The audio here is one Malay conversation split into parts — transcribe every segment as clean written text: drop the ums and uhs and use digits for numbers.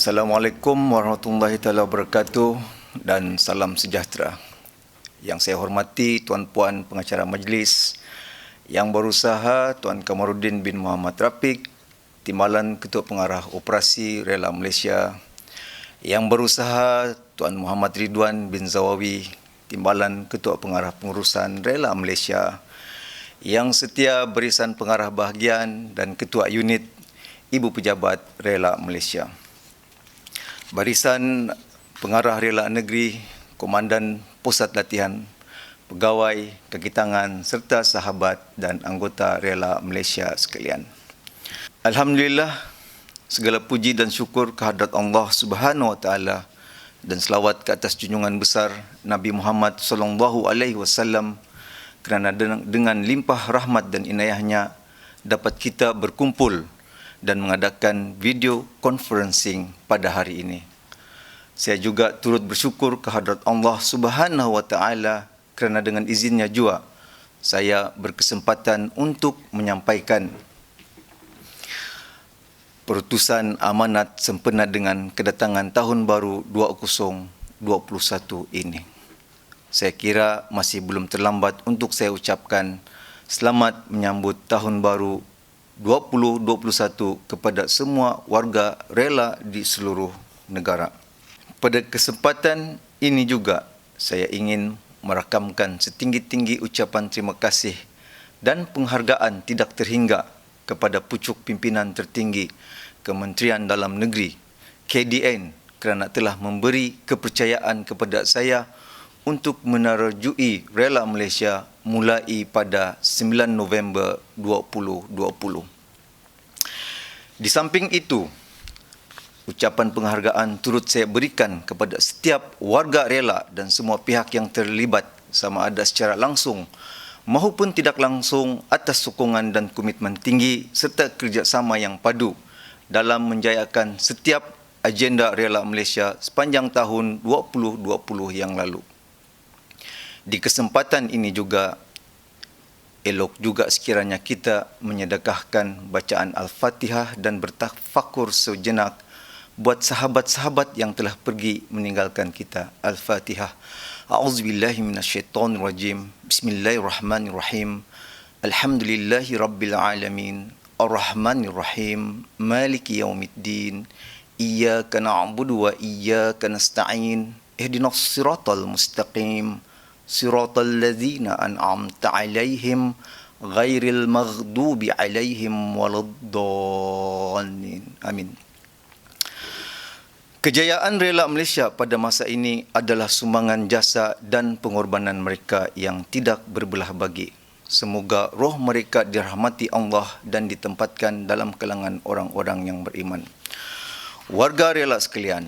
Assalamualaikum warahmatullahi wabarakatuh dan salam sejahtera. Yang saya hormati Tuan Puan Pengacara Majlis, Yang Berusaha Tuan Kamarudin bin Muhammad Rafiq, Timbalan Ketua Pengarah Operasi Rela Malaysia, Yang Berusaha Tuan Muhammad Ridwan bin Zawawi, Timbalan Ketua Pengarah Pengurusan Rela Malaysia, Yang Setia Barisan Pengarah Bahagian dan Ketua Unit Ibu Pejabat Rela Malaysia, Barisan Pengarah Rela Negeri, Komandan Pusat Latihan, pegawai, kaki tangan serta sahabat dan anggota Rela Malaysia sekalian. Alhamdulillah, segala puji dan syukur kehadrat Allah Subhanahu Wa Taala dan selawat ke atas junjungan besar Nabi Muhammad sallallahu alaihi wasallam kerana dengan limpah rahmat dan inayahnya dapat kita berkumpul dan mengadakan video conferencing pada hari ini. Saya juga turut bersyukur kehadrat Allah Subhanahu Wa Taala kerana dengan izinnya juga saya berkesempatan untuk menyampaikan perutusan amanat sempena dengan kedatangan tahun baru 2021 ini. Saya kira masih belum terlambat untuk saya ucapkan selamat menyambut tahun baru 2021 kepada semua warga rela di seluruh negara. Pada kesempatan ini juga saya ingin merakamkan setinggi-tinggi ucapan terima kasih dan penghargaan tidak terhingga kepada pucuk pimpinan tertinggi Kementerian Dalam Negeri KDN kerana telah memberi kepercayaan kepada saya untuk menerjui Rela Malaysia mulai pada 9 November 2020. Di samping itu, ucapan penghargaan turut saya berikan kepada setiap warga rela dan semua pihak yang terlibat sama ada secara langsung maupun tidak langsung atas sokongan dan komitmen tinggi serta kerjasama yang padu dalam menjayakan setiap agenda Rela Malaysia sepanjang tahun 2020 yang lalu. Di kesempatan ini juga, elok juga sekiranya kita menyedekahkan bacaan Al-Fatihah dan bertafakur sejenak buat sahabat-sahabat yang telah pergi meninggalkan kita. Al-Fatihah. A'udzubillahi minasyaitonirrajim. Bismillahirrahmanirrahim. Alhamdulillahi rabbil alamin. Ar-Rahmanirrahim. Maliki yaumiddin. Iyyaka na'budu wa iyyaka nasta'in. Ihdinas siratal mustaqim. Siratal ladzina an'amta 'alaihim ghairil maghdubi 'alaihim waladdallin. Amin. Kejayaan Rela Malaysia pada masa ini adalah sumbangan jasa dan pengorbanan mereka yang tidak berbelah bagi. Semoga roh mereka dirahmati Allah dan ditempatkan dalam kalangan orang-orang yang beriman. Warga rela sekalian,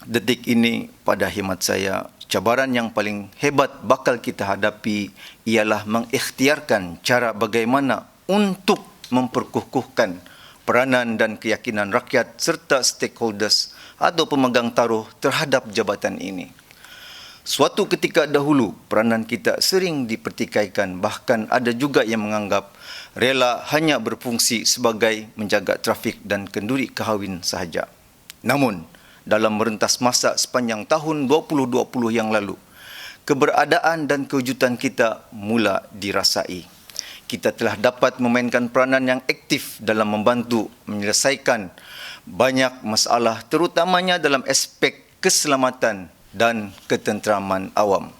detik ini pada khidmat saya, cabaran yang paling hebat bakal kita hadapi ialah mengikhtiarkan cara bagaimana untuk memperkukuhkan peranan dan keyakinan rakyat serta stakeholders atau pemegang taruh terhadap jabatan ini. Suatu ketika dahulu, peranan kita sering dipertikaikan, bahkan ada juga yang menganggap rela hanya berfungsi sebagai menjaga trafik dan kenduri kahwin sahaja. Namun, dalam merentas masa sepanjang tahun 2020 yang lalu, keberadaan dan kewujudan kita mula dirasai. Kita telah dapat memainkan peranan yang aktif dalam membantu menyelesaikan banyak masalah terutamanya dalam aspek keselamatan dan ketenteraman awam.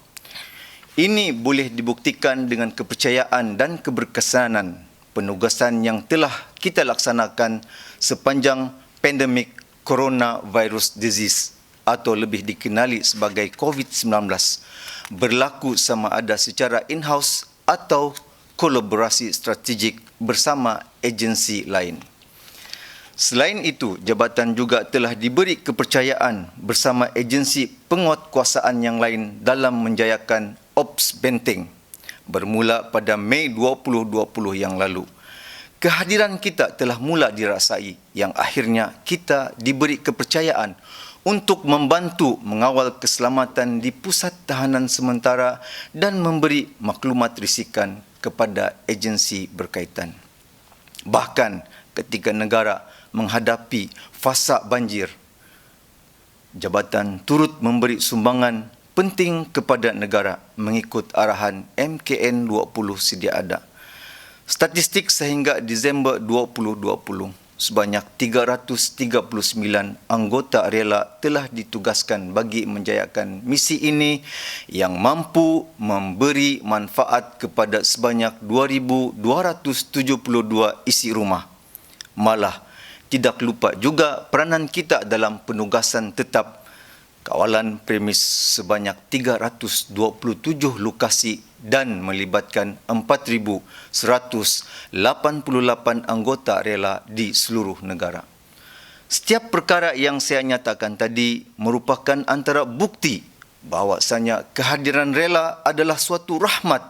Ini boleh dibuktikan dengan kepercayaan dan keberkesanan penugasan yang telah kita laksanakan sepanjang pandemik coronavirus disease atau lebih dikenali sebagai COVID-19 berlaku sama ada secara in-house atau kolaborasi strategik bersama agensi lain. Selain itu, jabatan juga telah diberi kepercayaan bersama agensi penguatkuasaan yang lain dalam menjayakan Ops Benteng bermula pada Mei 2020 yang lalu. Kehadiran kita telah mula dirasai yang akhirnya kita diberi kepercayaan untuk membantu mengawal keselamatan di pusat tahanan sementara dan memberi maklumat risikan kepada agensi berkaitan. Bahkan ketika negara menghadapi fasa banjir, Jabatan turut memberi sumbangan penting kepada negara mengikut arahan MKN 20 sedia ada. Statistik sehingga Disember 2020, sebanyak 339 anggota rela telah ditugaskan bagi menjayakan misi ini yang mampu memberi manfaat kepada sebanyak 2,272 isi rumah. Malah, tidak lupa juga peranan kita dalam penugasan tetap kawalan premis sebanyak 327 lokasi dan melibatkan 4,188 anggota rela di seluruh negara. Setiap perkara yang saya nyatakan tadi merupakan antara bukti bahawasanya kehadiran rela adalah suatu rahmat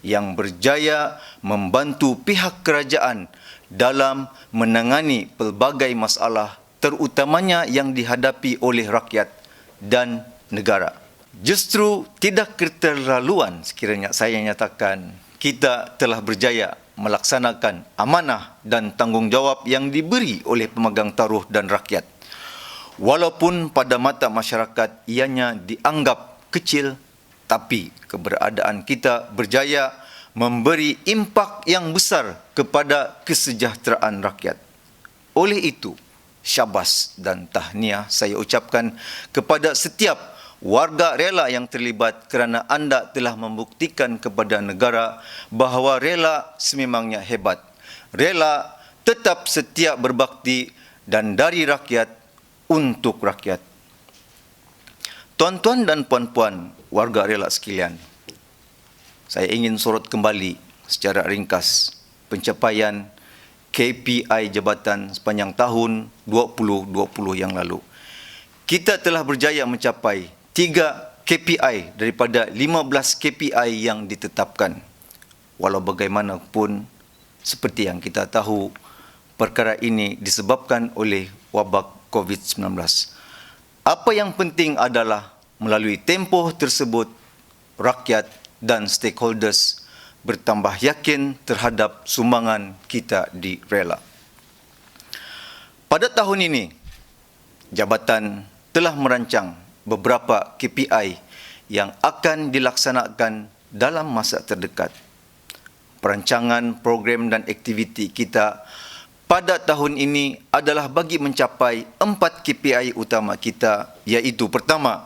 yang berjaya membantu pihak kerajaan dalam menangani pelbagai masalah terutamanya yang dihadapi oleh rakyat dan negara. Justru tidak keterlaluan sekiranya saya nyatakan kita telah berjaya melaksanakan amanah dan tanggungjawab yang diberi oleh pemegang taruh dan rakyat. Walaupun pada mata masyarakat ianya dianggap kecil, tapi keberadaan kita berjaya memberi impak yang besar kepada kesejahteraan rakyat. Oleh itu, syabas dan tahniah saya ucapkan kepada setiap warga rela yang terlibat kerana anda telah membuktikan kepada negara bahawa rela sememangnya hebat. Rela tetap setia berbakti dan dari rakyat untuk rakyat. Tuan-tuan dan puan-puan warga rela sekalian, saya ingin sorot kembali secara ringkas pencapaian KPI jabatan sepanjang tahun 2020 yang lalu. Kita telah berjaya mencapai 3 KPI daripada 15 KPI yang ditetapkan. Walau bagaimanapun, seperti yang kita tahu, perkara ini disebabkan oleh wabak COVID-19. Apa yang penting adalah melalui tempoh tersebut, rakyat dan stakeholders bertambah yakin terhadap sumbangan kita di rela. Pada tahun ini, jabatan telah merancang beberapa KPI yang akan dilaksanakan dalam masa terdekat. Perancangan program dan aktiviti kita pada tahun ini adalah bagi mencapai 4 KPI utama kita, iaitu pertama,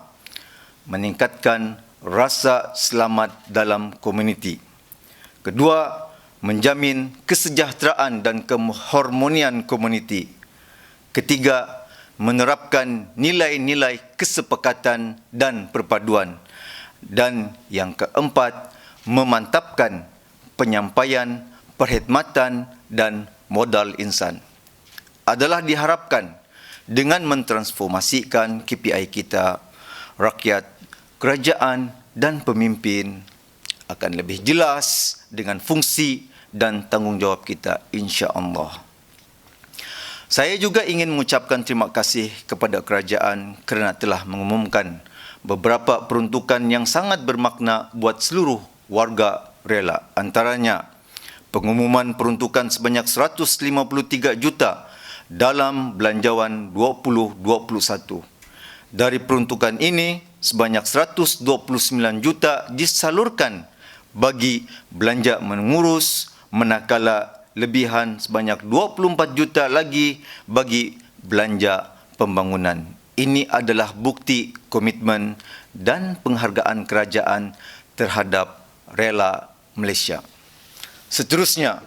meningkatkan rasa selamat dalam komuniti. Kedua, menjamin kesejahteraan dan keharmonian komuniti. Ketiga, menerapkan nilai-nilai kesepakatan dan perpaduan. Dan yang keempat, memantapkan penyampaian, perkhidmatan dan modal insan. Adalah diharapkan dengan mentransformasikan KPI kita, rakyat, kerajaan dan pemimpin akan lebih jelas dengan fungsi dan tanggungjawab kita, insya-Allah. Saya juga ingin mengucapkan terima kasih kepada kerajaan kerana telah mengumumkan beberapa peruntukan yang sangat bermakna buat seluruh warga rela. Antaranya, pengumuman peruntukan sebanyak 153 juta dalam belanjawan 2021. Dari peruntukan ini, sebanyak 129 juta disalurkan bagi belanja mengurus, manakala lebihan sebanyak 24 juta lagi bagi belanja pembangunan. Ini adalah bukti komitmen dan penghargaan kerajaan terhadap rela Malaysia. Seterusnya,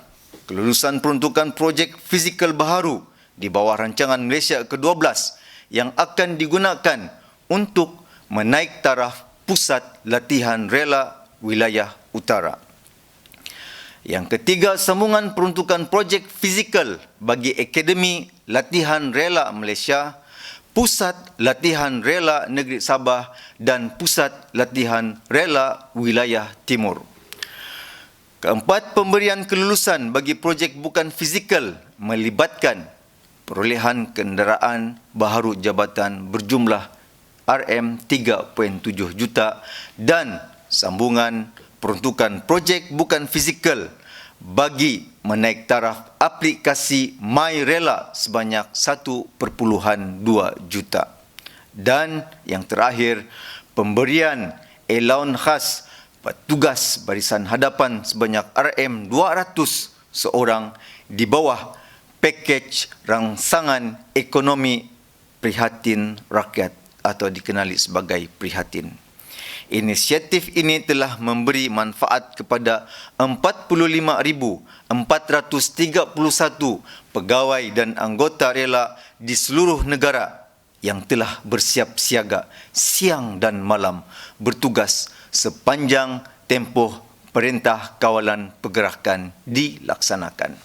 kelulusan peruntukan projek fizikal baharu di bawah rancangan Malaysia ke-12 yang akan digunakan untuk menaik taraf pusat latihan rela wilayah utara. Yang ketiga, sambungan peruntukan projek fizikal bagi Akademi Latihan Rela Malaysia, Pusat Latihan Rela Negeri Sabah dan Pusat Latihan Rela Wilayah Timur. Keempat, pemberian kelulusan bagi projek bukan fizikal melibatkan perolehan kenderaan baharu jabatan berjumlah RM3.7 juta dan sambungan peruntukan projek bukan fizikal bagi menaik taraf aplikasi MyRela sebanyak 1.2 juta. Dan yang terakhir, pemberian allowance khas petugas barisan hadapan sebanyak RM200 seorang di bawah pakej rangsangan ekonomi prihatin rakyat atau dikenali sebagai prihatin. Inisiatif ini telah memberi manfaat kepada 45,431 pegawai dan anggota rela di seluruh negara yang telah bersiap siaga siang dan malam bertugas sepanjang tempoh Perintah Kawalan Pergerakan dilaksanakan.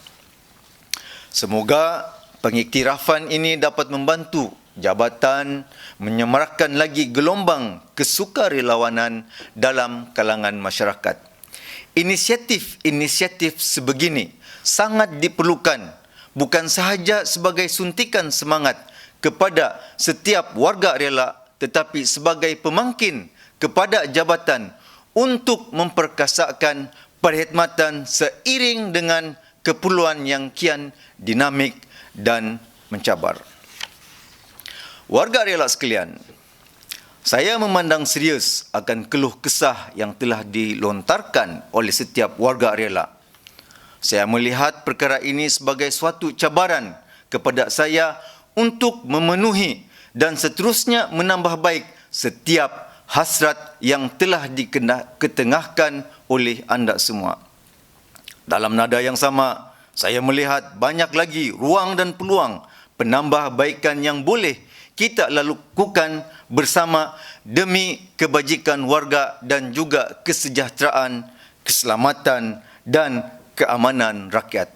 Semoga pengiktirafan ini dapat membantu jabatan menyemarakkan lagi gelombang kesukarelawanan dalam kalangan masyarakat. Inisiatif-inisiatif sebegini sangat diperlukan bukan sahaja sebagai suntikan semangat kepada setiap warga rela tetapi sebagai pemangkin kepada jabatan untuk memperkasakan perkhidmatan seiring dengan keperluan yang kian dinamik dan mencabar. Warga rela sekalian, saya memandang serius akan keluh kesah yang telah dilontarkan oleh setiap warga rela. Saya melihat perkara ini sebagai suatu cabaran kepada saya untuk memenuhi dan seterusnya menambah baik setiap hasrat yang telah diketengahkan oleh anda semua. Dalam nada yang sama, saya melihat banyak lagi ruang dan peluang penambahbaikan yang boleh kita lakukan bersama demi kebajikan warga dan juga kesejahteraan, keselamatan dan keamanan rakyat.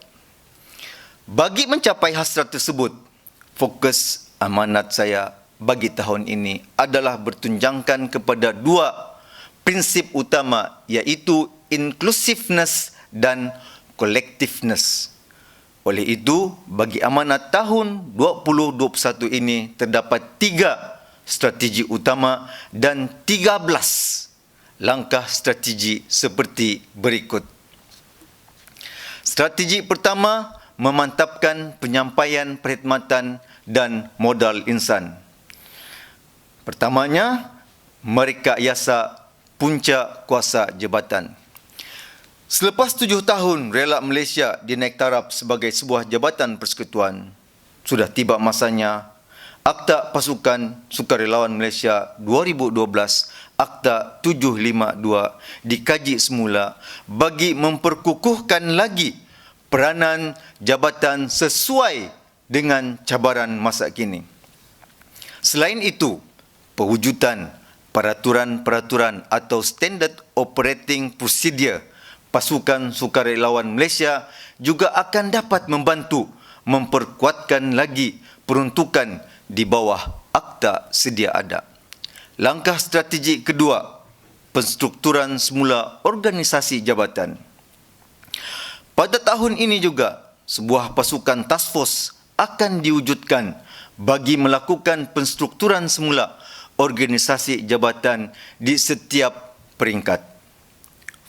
Bagi mencapai hasrat tersebut, fokus amanat saya bagi tahun ini adalah bertunjangkan kepada dua prinsip utama, iaitu inclusiveness dan collectiveness. Oleh itu, bagi amanat tahun 2021 ini terdapat 3 strategi utama dan 13 langkah strategi seperti berikut. Strategi pertama, memantapkan penyampaian perkhidmatan dan modal insan. Pertamanya, merekayasa punca kuasa jabatan. Selepas 7 tahun rela Malaysia dinaik taraf sebagai sebuah jabatan persekutuan, sudah tiba masanya Akta Pasukan Sukarelawan Malaysia 2012 Akta 752 dikaji semula bagi memperkukuhkan lagi peranan jabatan sesuai dengan cabaran masa kini. Selain itu, pewujudan peraturan-peraturan atau Standard Operating Procedure Pasukan Sukarelawan Malaysia juga akan dapat membantu memperkuatkan lagi peruntukan di bawah akta sedia ada. Langkah strategi kedua, penstrukturan semula organisasi jabatan. Pada tahun ini juga, sebuah pasukan task force akan diwujudkan bagi melakukan penstrukturan semula organisasi jabatan di setiap peringkat.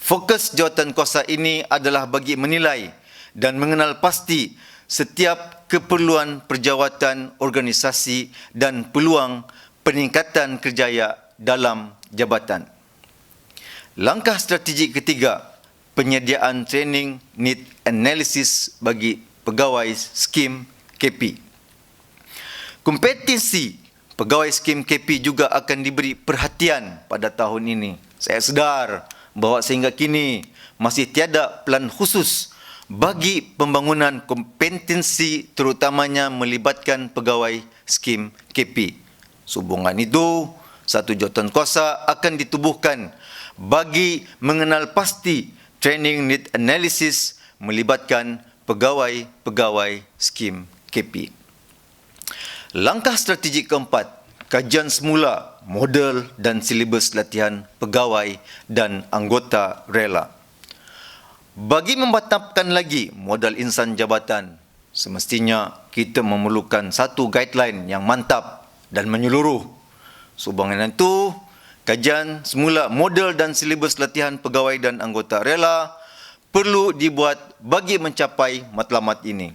Fokus jawatankuasa ini adalah bagi menilai dan mengenal pasti setiap keperluan perjawatan organisasi dan peluang peningkatan kerjaya dalam jabatan. Langkah strategi ketiga, penyediaan training need analysis bagi pegawai skim KP. Kompetensi pegawai skim KP juga akan diberi perhatian pada tahun ini. Saya sedar bahawa sehingga kini masih tiada plan khusus bagi pembangunan kompetensi terutamanya melibatkan pegawai skim KP. Sehubungan itu, satu jawatankuasa akan ditubuhkan bagi mengenal pasti training need analysis melibatkan pegawai-pegawai skim KP. Langkah strategi keempat, kajian semula model dan silibus latihan pegawai dan anggota rela. Bagi memantapkan lagi modal insan jabatan, semestinya kita memerlukan satu guideline yang mantap dan menyeluruh. Sehubungan itu, kajian semula model dan silibus latihan pegawai dan anggota rela perlu dibuat bagi mencapai matlamat ini.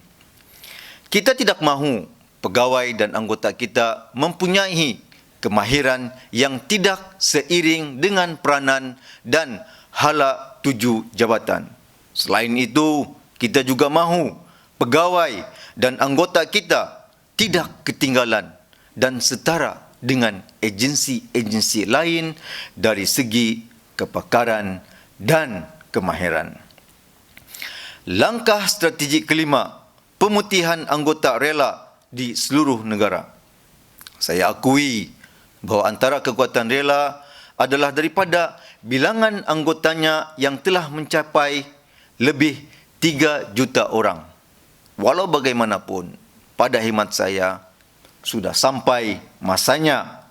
Kita tidak mahu pegawai dan anggota kita mempunyai kemahiran yang tidak seiring dengan peranan dan hala tuju jabatan. Selain itu, kita juga mahu pegawai dan anggota kita tidak ketinggalan dan setara dengan agensi-agensi lain dari segi kepakaran dan kemahiran. Langkah strategi kelima, pemutihan anggota rela di seluruh negara. Saya akui bahawa antara kekuatan rela adalah daripada bilangan anggotanya yang telah mencapai lebih 3 juta orang. Walau bagaimanapun, pada khidmat saya, sudah sampai masanya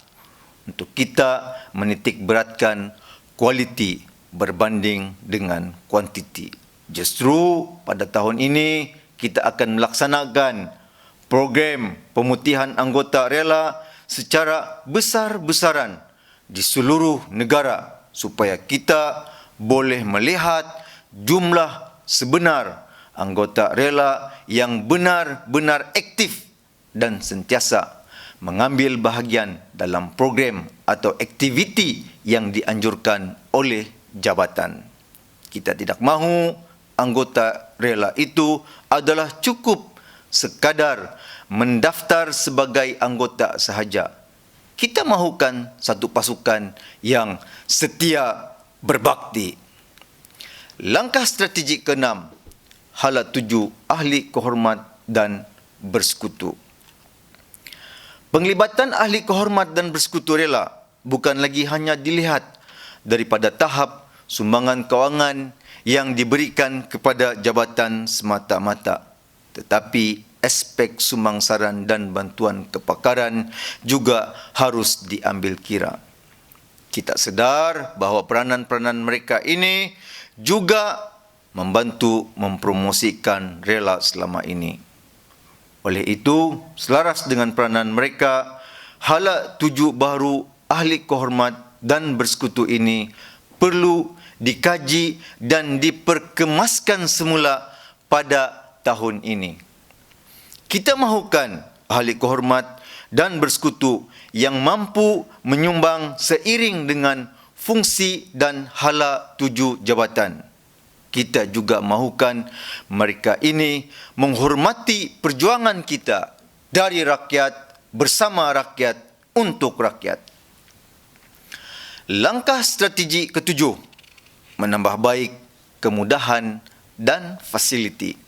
untuk kita menitik beratkan kualiti berbanding dengan kuantiti. Justru pada tahun ini kita akan melaksanakan program pemutihan anggota rela secara besar-besaran di seluruh negara supaya kita boleh melihat jumlah sebenar anggota rela yang benar-benar aktif dan sentiasa mengambil bahagian dalam program atau aktiviti yang dianjurkan oleh jabatan. Kita tidak mahu anggota rela itu adalah cukup sekadar mendaftar sebagai anggota sahaja. Kita mahukan satu pasukan yang setia berbakti. Langkah strategi keenam, hala tuju ahli kehormat dan bersekutu. Penglibatan ahli kehormat dan bersekutu rela bukan lagi hanya dilihat daripada tahap sumbangan kewangan yang diberikan kepada jabatan semata-mata, tetapi aspek sumangsaran dan bantuan kepakaran juga harus diambil kira. Kita sedar bahawa peranan-peranan mereka ini juga membantu mempromosikan rela selama ini. Oleh itu, selaras dengan peranan mereka, hala tuju baru ahli kehormat dan bersekutu ini perlu dikaji dan diperkemaskan semula pada tahun ini. Kita mahukan ahli kehormat dan bersekutu yang mampu menyumbang seiring dengan fungsi dan hala tuju jabatan. Kita juga mahukan mereka ini menghormati perjuangan kita dari rakyat, bersama rakyat, untuk rakyat. Langkah strategi ketujuh, menambah baik kemudahan dan fasiliti.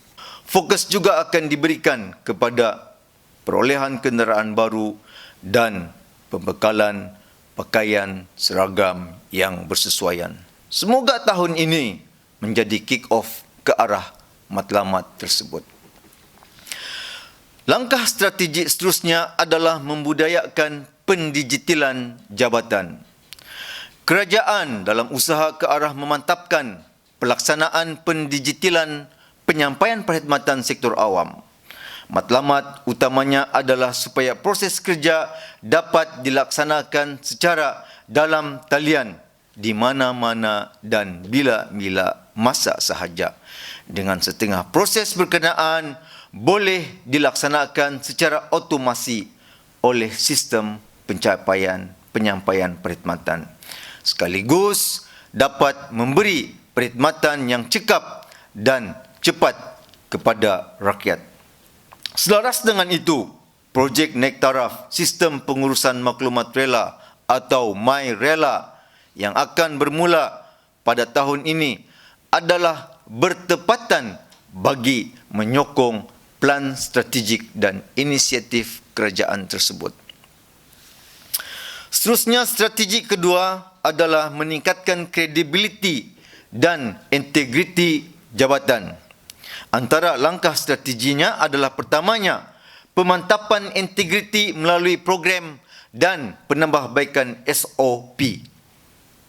Fokus juga akan diberikan kepada perolehan kenderaan baru dan pembekalan pakaian seragam yang bersesuaian. Semoga tahun ini menjadi kick-off ke arah matlamat tersebut. Langkah strategi seterusnya adalah membudayakan pendigitalan jabatan. Kerajaan dalam usaha ke arah memantapkan pelaksanaan pendigitalan penyampaian perkhidmatan sektor awam. Matlamat utamanya adalah supaya proses kerja dapat dilaksanakan secara dalam talian di mana-mana dan bila-bila masa sahaja. Dengan setengah proses berkenaan boleh dilaksanakan secara otomasi oleh sistem penyampaian perkhidmatan, sekaligus dapat memberi perkhidmatan yang cekap dan cepat kepada rakyat. Selaras dengan itu, projek naik taraf sistem pengurusan maklumat rela atau MyRela yang akan bermula pada tahun ini adalah bertepatan bagi menyokong plan strategik dan inisiatif kerajaan tersebut. Seterusnya, strategi kedua adalah meningkatkan kredibiliti dan integriti jabatan. Antara langkah strateginya adalah pertamanya, pemantapan integriti melalui program dan penambahbaikan SOP.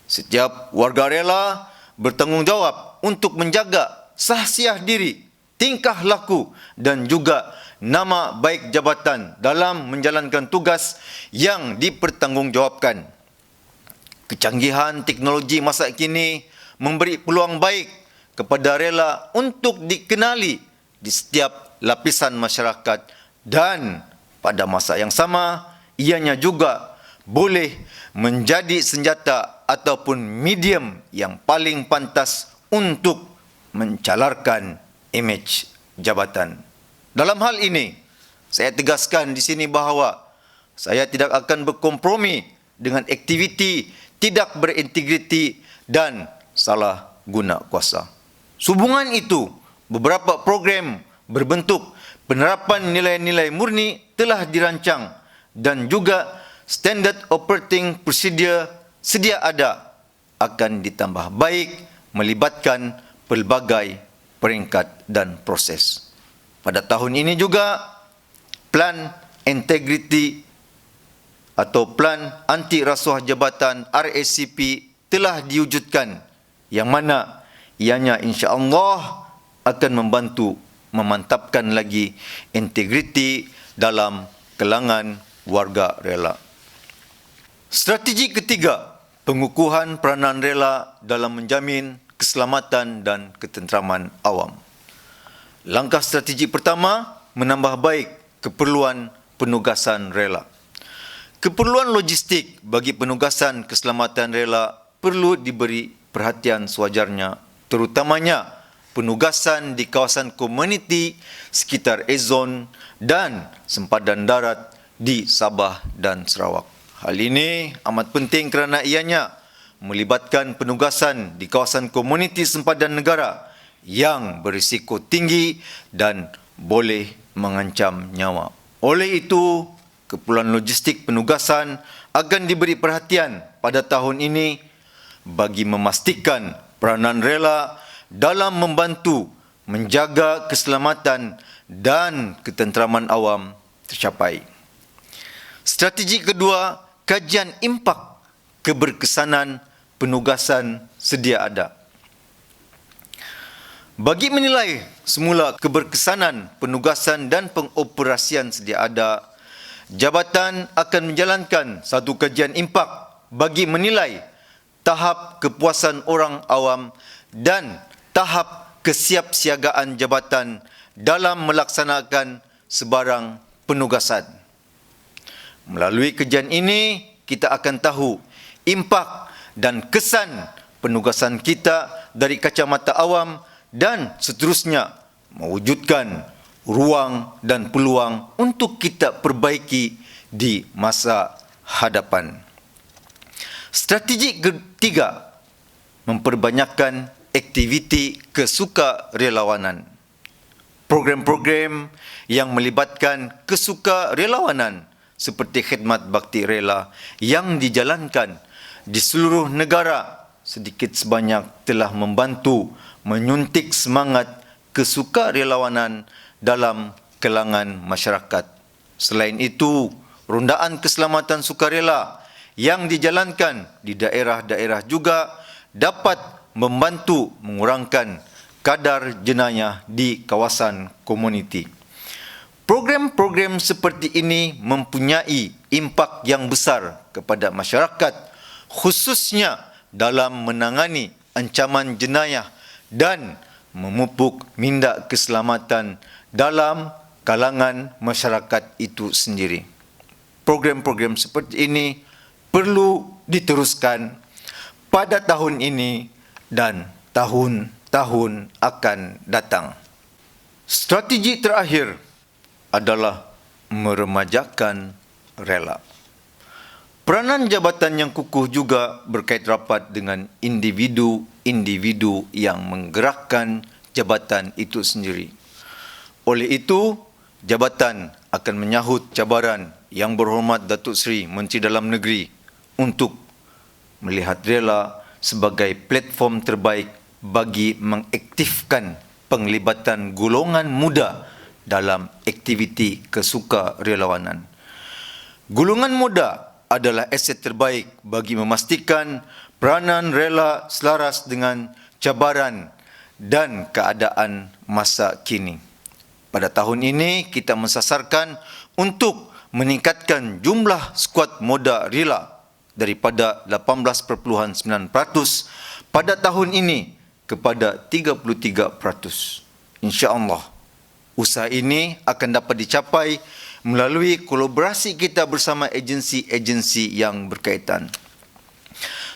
Setiap warga rela bertanggungjawab untuk menjaga sahsiah diri, tingkah laku dan juga nama baik jabatan dalam menjalankan tugas yang dipertanggungjawabkan. Kecanggihan teknologi masa kini memberi peluang baik kepada rela untuk dikenali di setiap lapisan masyarakat dan pada masa yang sama ianya juga boleh menjadi senjata ataupun medium yang paling pantas untuk mencalarkan imej jabatan. Dalam hal ini, saya tegaskan di sini bahawa saya tidak akan berkompromi dengan aktiviti tidak berintegriti dan salah guna kuasa. Sehubungan itu, beberapa program berbentuk penerapan nilai-nilai murni telah dirancang dan juga standard operating procedure sedia ada akan ditambah baik melibatkan pelbagai peringkat dan proses. Pada tahun ini juga, Plan Integriti atau Plan Anti Rasuah Jabatan RACP telah diwujudkan, yang mana ianya insya-Allah akan membantu memantapkan lagi integriti dalam kalangan warga rela. Strategi ketiga, pengukuhan peranan rela dalam menjamin keselamatan dan ketenteraman awam. Langkah strategi pertama, menambah baik keperluan penugasan rela. Keperluan logistik bagi penugasan keselamatan rela perlu diberi perhatian sewajarnya, terutamanya penugasan di kawasan komuniti sekitar Ezon dan sempadan darat di Sabah dan Sarawak. Hal ini amat penting kerana ianya melibatkan penugasan di kawasan komuniti sempadan negara yang berisiko tinggi dan boleh mengancam nyawa. Oleh itu, keperluan logistik penugasan akan diberi perhatian pada tahun ini bagi memastikan peranan rela dalam membantu menjaga keselamatan dan ketenteraman awam tercapai. Strategi kedua, kajian impak keberkesanan penugasan sedia ada. Bagi menilai semula keberkesanan penugasan dan pengoperasian sedia ada, jabatan akan menjalankan satu kajian impak bagi menilai tahap kepuasan orang awam dan tahap kesiapsiagaan jabatan dalam melaksanakan sebarang penugasan. Melalui kajian ini, kita akan tahu impak dan kesan penugasan kita dari kacamata awam dan seterusnya mewujudkan ruang dan peluang untuk kita perbaiki di masa hadapan. Strategi ketiga, memperbanyakkan aktiviti kesukarelawanan. Program-program yang melibatkan kesukarelawanan seperti khidmat bakti rela yang dijalankan di seluruh negara sedikit sebanyak telah membantu menyuntik semangat kesukarelawanan dalam kalangan masyarakat. Selain itu, rondaan keselamatan sukarela yang dijalankan di daerah-daerah juga dapat membantu mengurangkan kadar jenayah di kawasan komuniti. Program-program seperti ini mempunyai impak yang besar kepada masyarakat, khususnya dalam menangani ancaman jenayah dan memupuk minda keselamatan dalam kalangan masyarakat itu sendiri. Program-program seperti ini perlu diteruskan pada tahun ini dan tahun-tahun akan datang. Strategi terakhir adalah meremajakan rela. Peranan jabatan yang kukuh juga berkait rapat dengan individu-individu yang menggerakkan jabatan itu sendiri. Oleh itu, jabatan akan menyahut cabaran Yang Berhormat Datuk Seri Menteri Dalam Negeri untuk melihat rela sebagai platform terbaik bagi mengaktifkan penglibatan golongan muda dalam aktiviti kesukarelawanan. Golongan muda adalah aset terbaik bagi memastikan peranan rela selaras dengan cabaran dan keadaan masa kini. Pada tahun ini, kita mensasarkan untuk meningkatkan jumlah skuad muda rela daripada 18.9% pada tahun ini kepada 33%. InsyaAllah, usaha ini akan dapat dicapai melalui kolaborasi kita bersama agensi-agensi yang berkaitan.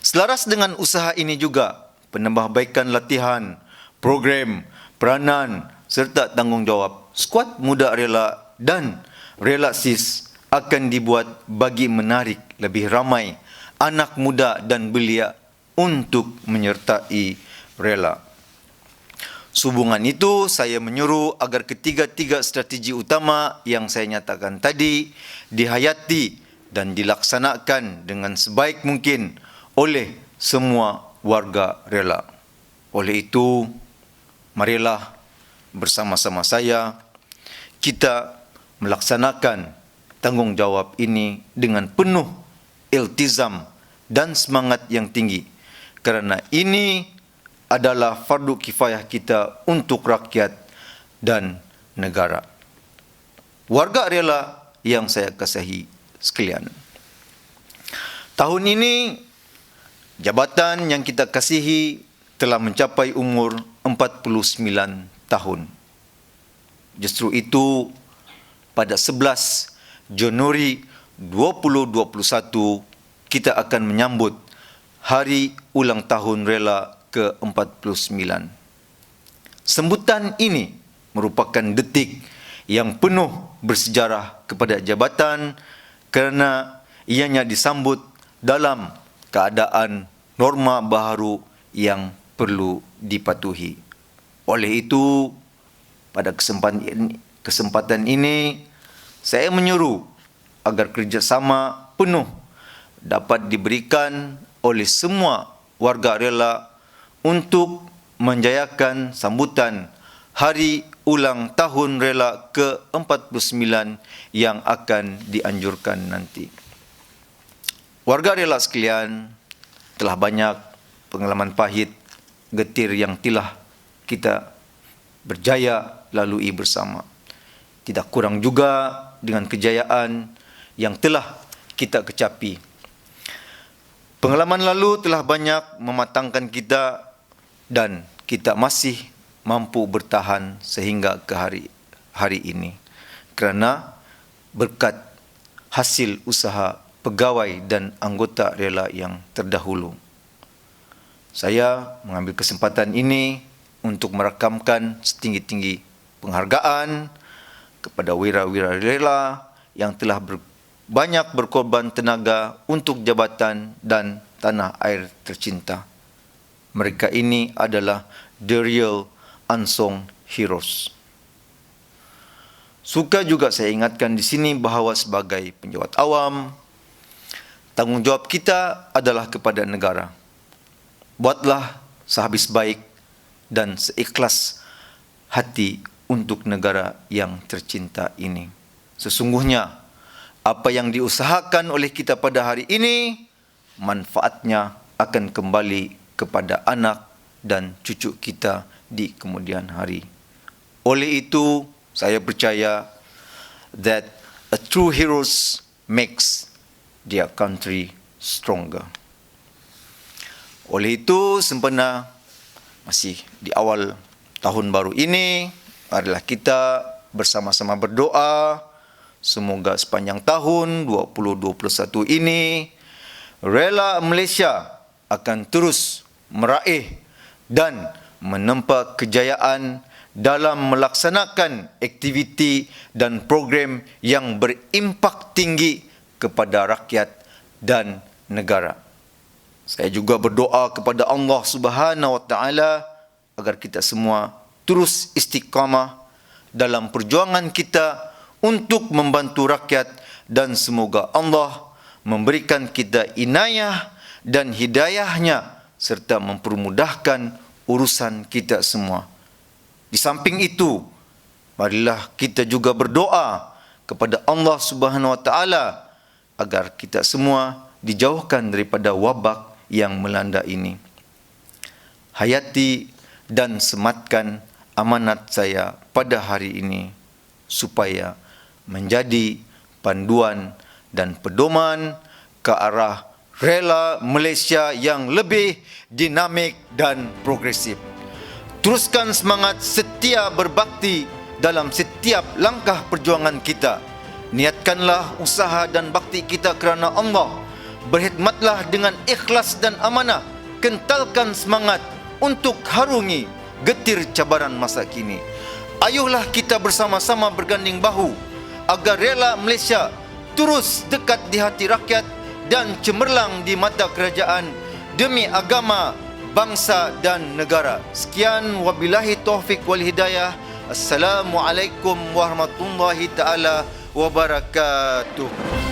Selaras dengan usaha ini juga, penambahbaikan latihan, program, peranan serta tanggungjawab skuad muda rela dan rela SIS akan dibuat bagi menarik lebih ramai anak muda dan belia untuk menyertai rela. Sehubungan itu, saya menyuruh agar ketiga-tiga strategi utama yang saya nyatakan tadi dihayati dan dilaksanakan dengan sebaik mungkin oleh semua warga rela. Oleh itu, marilah bersama-sama saya kita melaksanakan tanggungjawab ini dengan penuh iltizam dan semangat yang tinggi, kerana ini adalah fardu kifayah kita untuk rakyat dan negara. Warga rela yang saya kasihi sekalian, tahun ini jabatan yang kita kasihi telah mencapai umur 49 tahun. Justru itu, pada 11 Januari 2021 kita akan menyambut Hari Ulang Tahun Rela ke-49. Sambutan ini merupakan detik yang penuh bersejarah kepada jabatan kerana ianya disambut dalam keadaan norma baharu yang perlu dipatuhi. Oleh itu, pada kesempatan ini, saya menyuruh agar kerjasama penuh dapat diberikan oleh semua warga rela untuk menjayakan sambutan Hari Ulang Tahun Rela ke-49 yang akan dianjurkan nanti. Warga rela sekalian, telah banyak pengalaman pahit, getir yang telah kita berjaya lalui bersama. Tidak kurang juga dengan kejayaan yang telah kita kecapi. Pengalaman lalu telah banyak mematangkan kita dan kita masih mampu bertahan sehingga ke hari ini kerana berkat hasil usaha pegawai dan anggota rela yang terdahulu. Saya mengambil kesempatan ini untuk merakamkan setinggi-tinggi penghargaan kepada wira-wira rela yang telah banyak berkorban tenaga untuk jabatan dan tanah air tercinta. Mereka ini adalah the real unsung heroes. Suka juga saya ingatkan di sini bahawa sebagai penjawat awam, tanggungjawab kita adalah kepada negara. Buatlah sehabis baik dan seikhlas hati untuk negara yang tercinta ini. Sesungguhnya, apa yang diusahakan oleh kita pada hari ini, manfaatnya akan kembali kepada anak dan cucu kita di kemudian hari. Oleh itu, saya percaya that a true heroes makes their country stronger. Oleh itu, sempena masih di awal tahun baru ini, marilah kita bersama-sama berdoa semoga sepanjang tahun 2021 ini rela Malaysia akan terus meraih dan menempa kejayaan dalam melaksanakan aktiviti dan program yang berimpak tinggi kepada rakyat dan negara. Saya juga berdoa kepada Allah Subhanahu Wa Taala agar kita semua terus istiqamah dalam perjuangan kita untuk membantu rakyat dan semoga Allah memberikan kita inayah dan hidayahnya serta mempermudahkan urusan kita semua. Di samping itu, marilah kita juga berdoa kepada Allah Subhanahu Wa Taala agar kita semua dijauhkan daripada wabak yang melanda ini. Hayati dan sematkan amanat saya pada hari ini supaya menjadi panduan dan pedoman ke arah rela Malaysia yang lebih dinamik dan progresif. Teruskan semangat setia berbakti dalam setiap langkah perjuangan kita Niatkanlah usaha dan bakti kita kerana Allah. Berkhidmatlah dengan ikhlas dan amanah. Kentalkan semangat untuk harungi getir cabaran masa kini. Ayuhlah kita bersama-sama berganding bahu agar rela Malaysia terus dekat di hati rakyat dan cemerlang di mata kerajaan demi agama, bangsa dan negara. Sekian, wabillahi taufik wal hidayah. Assalamualaikum warahmatullahi taala wabarakatuh.